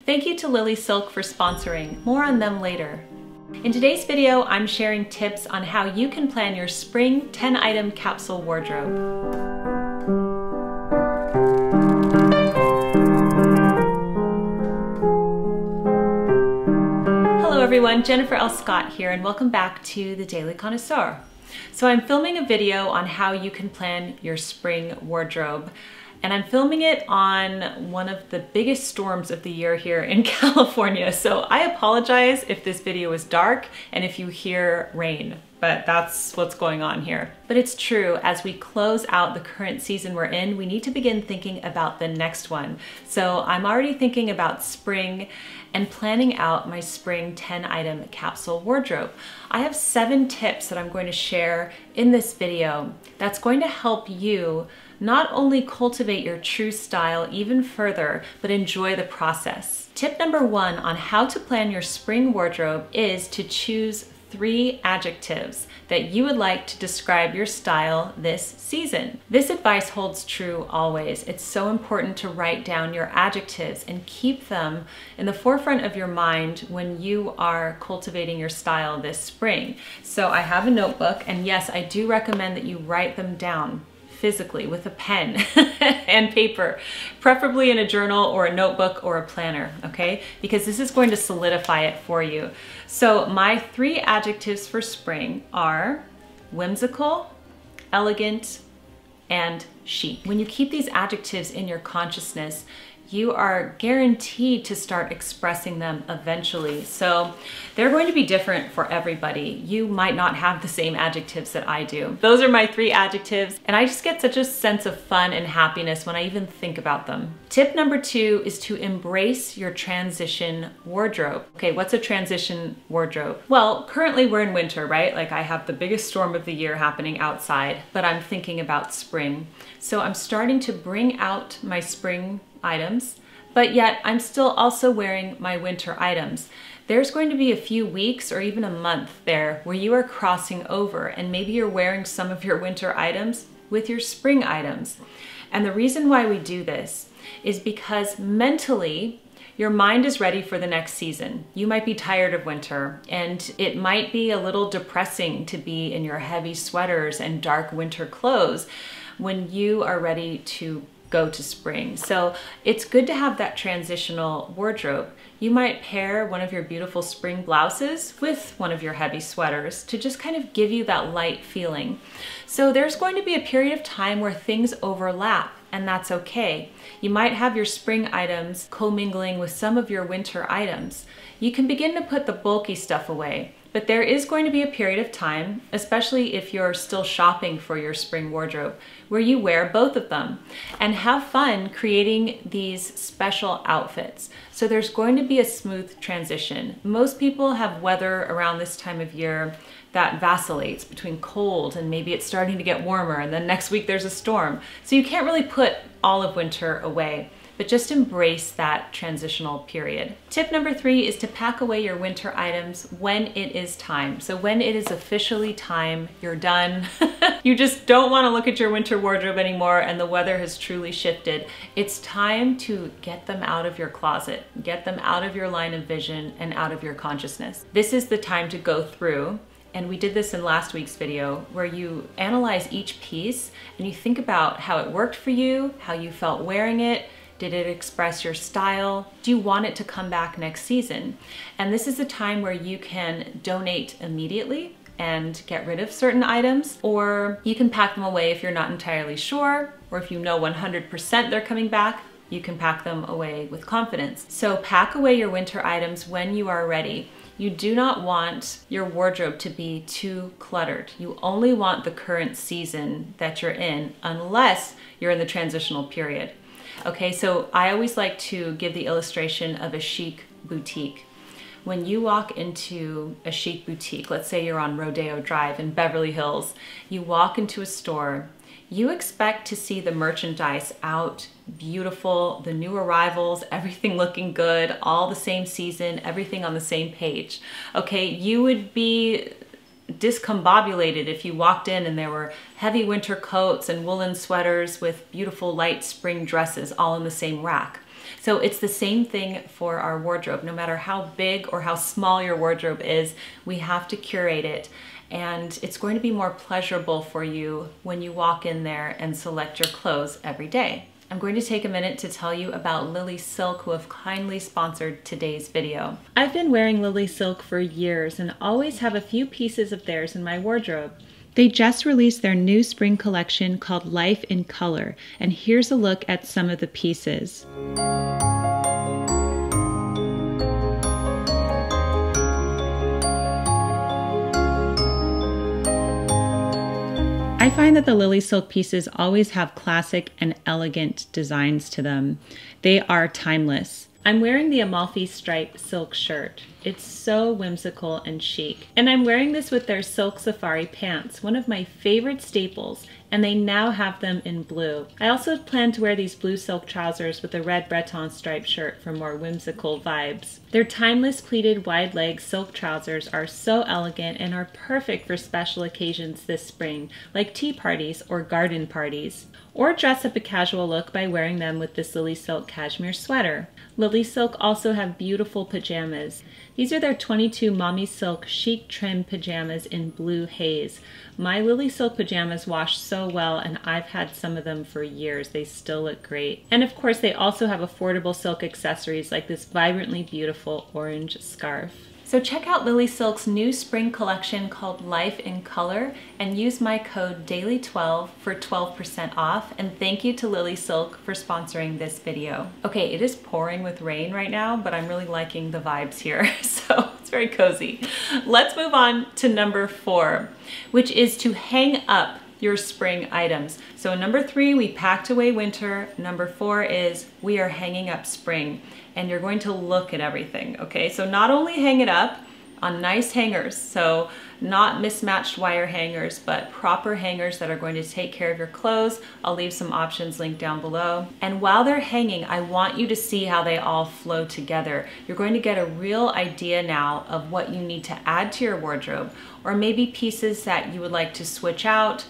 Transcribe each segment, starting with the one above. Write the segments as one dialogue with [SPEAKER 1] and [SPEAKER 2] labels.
[SPEAKER 1] Thank you to Lilysilk for sponsoring. More on them later. In today's video, I'm sharing tips on how you can plan your spring 10-item capsule wardrobe. Hello everyone, Jennifer L. Scott here, and welcome back to the Daily Connoisseur. So I'm filming a video on how you can plan your spring wardrobe. And I'm filming it on one of the biggest storms of the year here in California. So I apologize if this video is dark and if you hear rain, but that's what's going on here. But it's true, as we close out the current season we're in, we need to begin thinking about the next one. So I'm already thinking about spring and planning out my spring 10-item capsule wardrobe. I have 7 tips that I'm going to share in this video that's going to help you not only cultivate your true style even further, but enjoy the process. Tip number 1 on how to plan your spring wardrobe is to choose 3 adjectives that you would like to describe your style this season. This advice holds true always. It's so important to write down your adjectives and keep them in the forefront of your mind when you are cultivating your style this spring. So I have a notebook, and yes, I do recommend that you write them down physically with a pen and paper, preferably in a journal or a notebook or a planner, okay? Because this is going to solidify it for you. So my 3 adjectives for spring are whimsical, elegant, and chic. When you keep these adjectives in your consciousness, you are guaranteed to start expressing them eventually. So they're going to be different for everybody. You might not have the same adjectives that I do. Those are my 3 adjectives, and I just get such a sense of fun and happiness when I even think about them. Tip number 2 is to embrace your transition wardrobe. Okay, what's a transition wardrobe? Well, currently we're in winter, right? Like I have the biggest storm of the year happening outside, but I'm thinking about spring. So I'm starting to bring out my spring items, but yet I'm still also wearing my winter items. There's going to be a few weeks or even a month there where you are crossing over, and maybe you're wearing some of your winter items with your spring items. And the reason why we do this is because mentally your mind is ready for the next season. You might be tired of winter, and it might be a little depressing to be in your heavy sweaters and dark winter clothes when you are ready to go to spring. So it's good to have that transitional wardrobe. You might pair one of your beautiful spring blouses with one of your heavy sweaters to just kind of give you that light feeling. So there's going to be a period of time where things overlap, and that's okay. You might have your spring items commingling with some of your winter items. You can begin to put the bulky stuff away. But there is going to be a period of time, especially if you're still shopping for your spring wardrobe, where you wear both of them and have fun creating these special outfits. So there's going to be a smooth transition. Most people have weather around this time of year that vacillates between cold and maybe it's starting to get warmer, and then next week there's a storm. So you can't really put all of winter away, but just embrace that transitional period. Tip number 3 is to pack away your winter items when it is time. So when it is officially time, you're done. You just don't want to look at your winter wardrobe anymore and the weather has truly shifted. It's time to get them out of your closet, get them out of your line of vision and out of your consciousness. This is the time to go through, and we did this in last week's video, where you analyze each piece and you think about how it worked for you, how you felt wearing it. Did it express your style? Do you want it to come back next season? And this is a time where you can donate immediately and get rid of certain items, or you can pack them away if you're not entirely sure, or if you know 100% they're coming back, you can pack them away with confidence. So pack away your winter items when you are ready. You do not want your wardrobe to be too cluttered. You only want the current season that you're in, unless you're in the transitional period. Okay, so I always like to give the illustration of a chic boutique. When you walk into a chic boutique, let's say you're on Rodeo Drive in Beverly Hills, you walk into a store, you expect to see the merchandise out beautiful, the new arrivals, everything looking good, all the same season, everything on the same page. Okay, you would be discombobulated if you walked in and there were heavy winter coats and woolen sweaters with beautiful light spring dresses all in the same rack. So it's the same thing for our wardrobe. No matter how big or how small your wardrobe is, we have to curate it. And it's going to be more pleasurable for you when you walk in there and select your clothes every day. I'm going to take a minute to tell you about Lilysilk, who have kindly sponsored today's video. I've been wearing Lilysilk for years and always have a few pieces of theirs in my wardrobe. They just released their new spring collection called Life in Color, and here's a look at some of the pieces. I find that the Lilysilk pieces always have classic and elegant designs to them. They are timeless. I'm wearing the Amalfi Stripe silk shirt. It's so whimsical and chic. And I'm wearing this with their silk safari pants, one of my favorite staples, and they now have them in blue. I also plan to wear these blue silk trousers with a red Breton striped shirt for more whimsical vibes. Their timeless pleated wide leg silk trousers are so elegant and are perfect for special occasions this spring, like tea parties or garden parties. Or dress up a casual look by wearing them with this Lilysilk cashmere sweater. Lilysilk also have beautiful pajamas. These are their 22 Mommy Silk chic trim pajamas in blue haze. My Lilysilk pajamas wash so well, and I've had some of them for years. They still look great. And of course, they also have affordable silk accessories like this vibrantly beautiful orange scarf. So check out Lilysilk's new spring collection called Life in Color and use my code DAILY12 for 12% off. And thank you to Lilysilk for sponsoring this video. Okay, it is pouring with rain right now, but I'm really liking the vibes here, so it's very cozy. Let's move on to number 4, which is to hang up your spring items. So number 3, we packed away winter. Number 4 is we are hanging up spring, and you're going to look at everything, okay? So not only hang it up on nice hangers, so not mismatched wire hangers, but proper hangers that are going to take care of your clothes. I'll leave some options linked down below. And while they're hanging, I want you to see how they all flow together. You're going to get a real idea now of what you need to add to your wardrobe, or maybe pieces that you would like to switch out.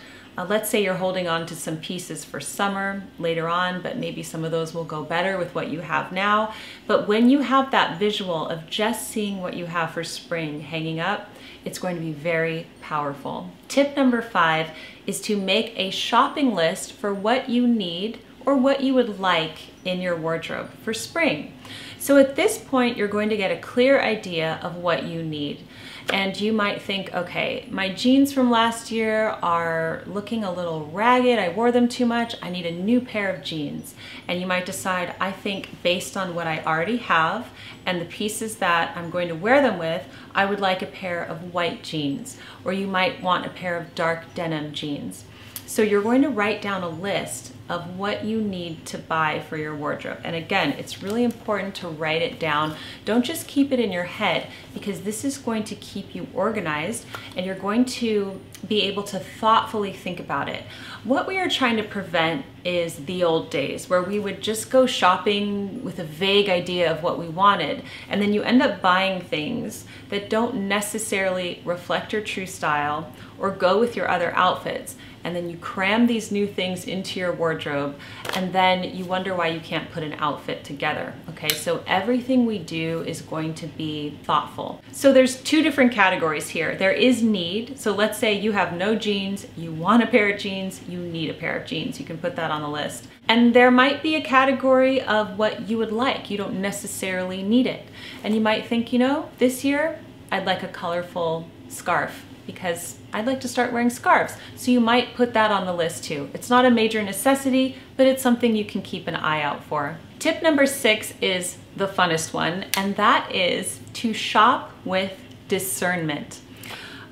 [SPEAKER 1] Let's say you're holding on to some pieces for summer later on, but maybe some of those will go better with what you have now. But when you have that visual of just seeing what you have for spring hanging up, it's going to be very powerful. Tip number 5 is to make a shopping list for what you need or what you would like in your wardrobe for spring. So at this point, you're going to get a clear idea of what you need. And you might think, okay, my jeans from last year are looking a little ragged. I wore them too much. I need a new pair of jeans. And you might decide, I think based on what I already have and the pieces that I'm going to wear them with, I would like a pair of white jeans. Or you might want a pair of dark denim jeans. So you're going to write down a list of what you need to buy for your wardrobe. And again, it's really important to write it down. Don't just keep it in your head, because this is going to keep you organized and you're going to be able to thoughtfully think about it. What we are trying to prevent is the old days where we would just go shopping with a vague idea of what we wanted, and then you end up buying things that don't necessarily reflect your true style or go with your other outfits. And then you cram these new things into your wardrobe, and then you wonder why you can't put an outfit together, okay? So everything we do is going to be thoughtful. So there's 2 different categories here. There is need. So let's say you have no jeans, you want a pair of jeans, you need a pair of jeans. You can put that on the list. And there might be a category of what you would like. You don't necessarily need it. And you might think, you know, this year I'd like a colorful scarf, because I'd like to start wearing scarves. So you might put that on the list too. It's not a major necessity, but it's something you can keep an eye out for. Tip number 6 is the funnest one, and that is to shop with discernment.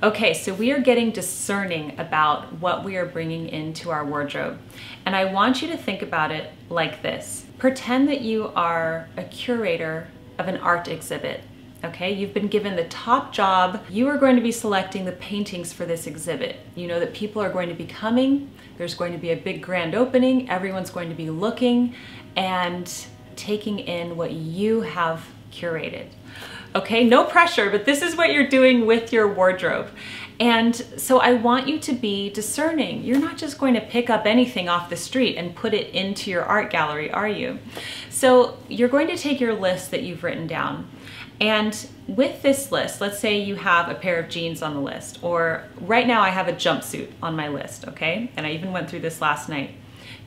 [SPEAKER 1] Okay, so we are getting discerning about what we are bringing into our wardrobe. And I want you to think about it like this. Pretend that you are a curator of an art exhibit. Okay, you've been given the top job. You are going to be selecting the paintings for this exhibit. You know that people are going to be coming. There's going to be a big grand opening. Everyone's going to be looking and taking in what you have curated. Okay, no pressure, but this is what you're doing with your wardrobe. And so I want you to be discerning. You're not just going to pick up anything off the street and put it into your art gallery, are you? So you're going to take your list that you've written down. And with this list, let's say you have a pair of jeans on the list, or right now I have a jumpsuit on my list, okay? And I even went through this last night.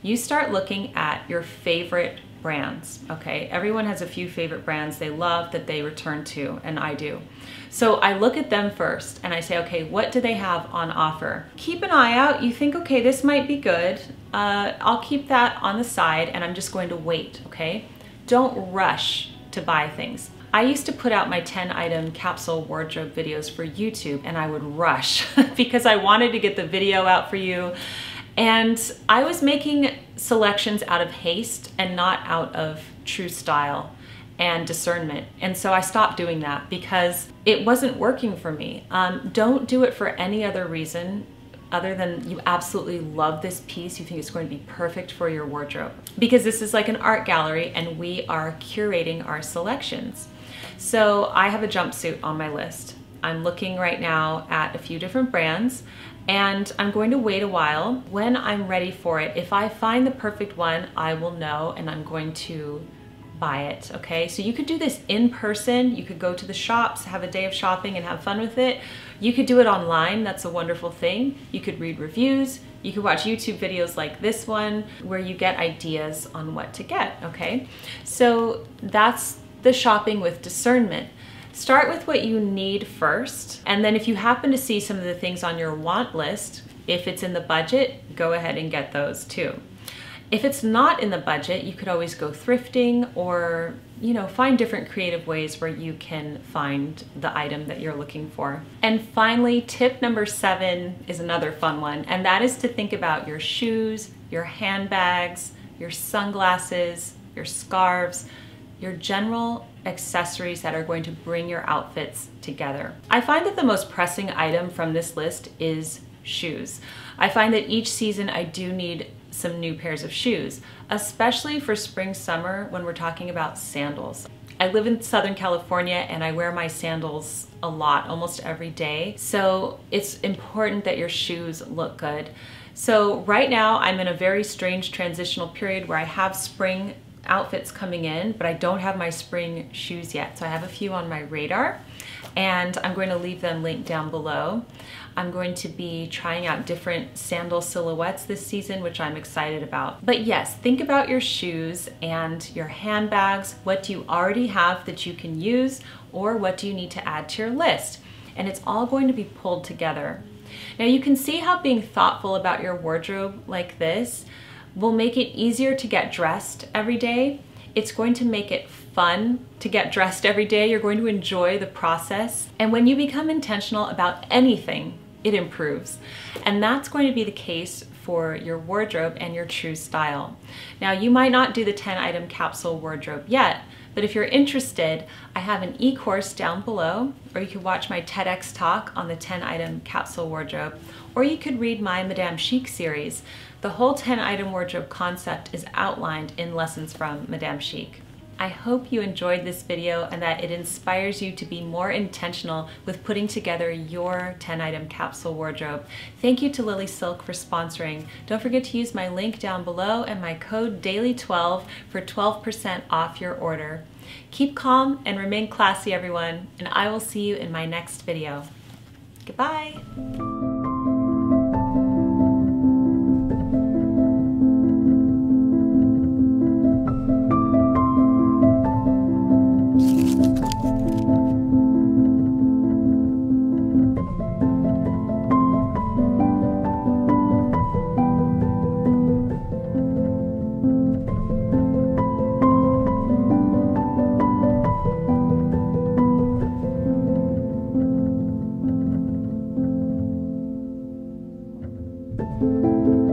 [SPEAKER 1] You start looking at your favorite brands, okay? Everyone has a few favorite brands they love that they return to, and I do. So I look at them first and I say, okay, what do they have on offer? Keep an eye out. You think, okay, this might be good. I'll keep that on the side and I'm just going to wait, okay? Don't rush to buy things. I used to put out my 10-item capsule wardrobe videos for YouTube and I would rush because I wanted to get the video out for you. And I was making selections out of haste and not out of true style and discernment. And so I stopped doing that because it wasn't working for me. Don't do it for any other reason other than you absolutely love this piece. You think it's going to be perfect for your wardrobe. Because this is like an art gallery and we are curating our selections. So I have a jumpsuit on my list. I'm looking right now at a few different brands and I'm going to wait a while. When I'm ready for it, if I find the perfect one, I will know and I'm going to buy it, okay? So you could do this in person. You could go to the shops, have a day of shopping and have fun with it. You could do it online. That's a wonderful thing. You could read reviews. You could watch YouTube videos like this one where you get ideas on what to get, okay? So that's the shopping with discernment. Start with what you need first, and then if you happen to see some of the things on your want list, if it's in the budget, go ahead and get those too. If it's not in the budget, you could always go thrifting or, you know, find different creative ways where you can find the item that you're looking for. And finally, tip number 7 is another fun one, and that is to think about your shoes, your handbags, your sunglasses, your scarves, your general accessories that are going to bring your outfits together. I find that the most pressing item from this list is shoes. I find that each season I do need some new pairs of shoes, especially for spring, summer when we're talking about sandals. I live in Southern California and I wear my sandals a lot, almost every day. So it's important that your shoes look good. So right now I'm in a very strange transitional period where I have spring outfits coming in, but I don't have my spring shoes yet. So I have a few on my radar and I'm going to leave them linked down below. I'm going to be trying out different sandal silhouettes this season, which I'm excited about. But yes, think about your shoes and your handbags. What do you already have that you can use, or what do you need to add to your list? And it's all going to be pulled together. Now you can see how being thoughtful about your wardrobe like this will make it easier to get dressed every day. It's going to make it fun to get dressed every day. You're going to enjoy the process. And when you become intentional about anything, it improves. And that's going to be the case for your wardrobe and your true style. Now, you might not do the 10-item capsule wardrobe yet, but if you're interested, I have an e-course down below, or you could watch my TEDx talk on the 10-item capsule wardrobe, or you could read my Madame Chic series. The whole 10-item wardrobe concept is outlined in Lessons from Madame Chic. I hope you enjoyed this video and that it inspires you to be more intentional with putting together your 10-item capsule wardrobe. Thank you to Lilysilk for sponsoring. Don't forget to use my link down below and my code DAILY12 for 12% off your order. Keep calm and remain classy, everyone, and I will see you in my next video. Goodbye.
[SPEAKER 2] Thank you.